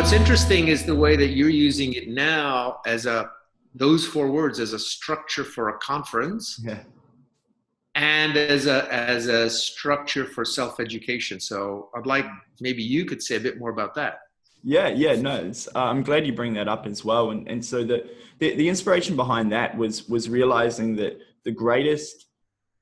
what's interesting is the way that you're using it now as those 4 words as a structure for a conference. Yeah. And as a structure for self-education. So I'd like, maybe you could say a bit more about that. Yeah, no, I'm glad you bring that up as well. And so the inspiration behind that was realizing that the greatest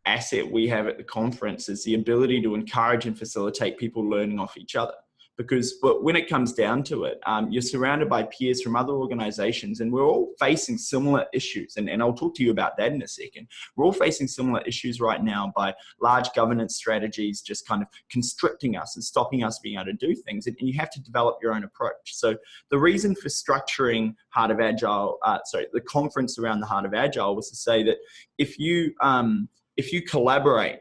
asset we have at the conference is the ability to encourage and facilitate people learning off each other. Because when it comes down to it, you're surrounded by peers from other organizations, and we're all facing similar issues. And I'll talk to you about that in a second. We're all facing similar issues right now by large governance strategies just kind of constricting us and stopping us being able to do things. And you have to develop your own approach. So the reason for structuring Heart of Agile, the conference around the Heart of Agile was to say that if you collaborate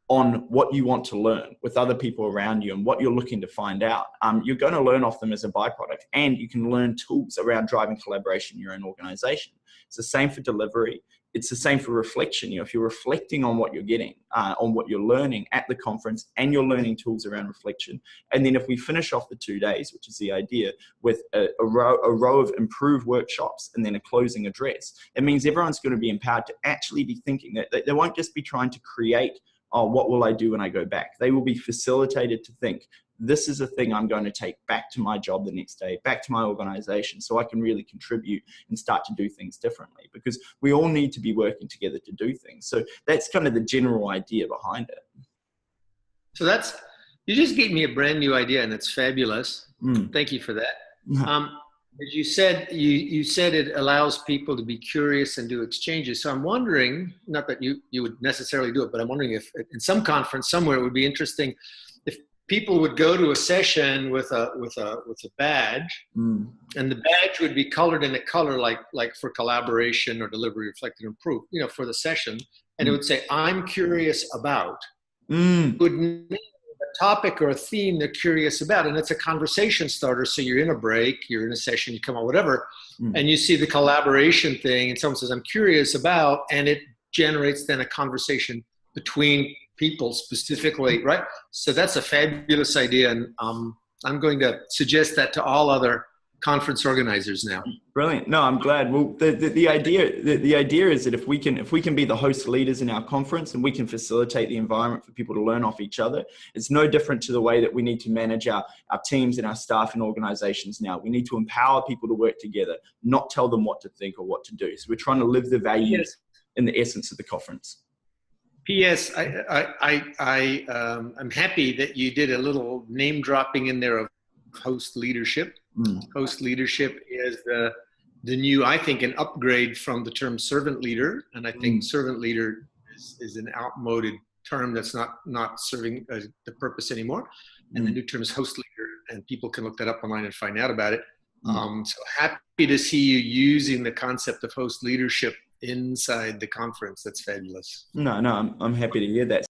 on what you want to learn with other people around you and what you're looking to find out, you're going to learn off them as a byproduct, and you can learn tools around driving collaboration in your own organization. It's the same for delivery. It's the same for reflection. If you're reflecting on what you're getting, on what you're learning at the conference, and you're learning tools around reflection. And then if we finish off the 2 days, which is the idea, with a row of improved workshops and then a closing address, it means everyone's going to be empowered to actually be thinking. That they won't just be trying to create, what will I do when I go back? They will be facilitated to think, this is a thing I'm going to take back to my job the next day, back to my organization, so I can really contribute and start to do things differently, because we all need to be working together to do things. So that's kind of the general idea behind it. So you just gave me a brand new idea, and it's fabulous. Thank you for that. As you said, you said it allows people to be curious and do exchanges. So I'm wondering, not that you would necessarily do it, but I'm wondering if in some conference somewhere it would be interesting if people would go to a session with a badge, and the badge would be colored in a color like for collaboration or delivery, reflect, and improve, for the session, and it would say, "I'm curious about." Would name a topic or a theme they're curious about, and it's a conversation starter. So you're in a break, you're in a session, you come on, whatever, and you see the collaboration thing, and someone says, "I'm curious about," and it generates then a conversation between people specifically, right? So that's a fabulous idea, and I'm going to suggest that to all other conference organizers now. Brilliant. No, I'm glad. Well, the idea is that if we can be the host leaders in our conference, and we can facilitate the environment for people to learn off each other, it's no different to the way that we need to manage our teams and our staff and organizations now. We need to empower people to work together, not tell them what to think or what to do. So we're trying to live the values in the essence of the conference. P.S. I'm happy that you did a little name dropping in there of host leadership. Host leadership is the new, I think, an upgrade from the term servant leader. And I think servant leader is an outmoded term that's not serving the purpose anymore. And the new term is host leader, and people can look that up online and find out about it. So happy to see you using the concept of host leadership inside the conference. That's fabulous. No, I'm happy to hear that.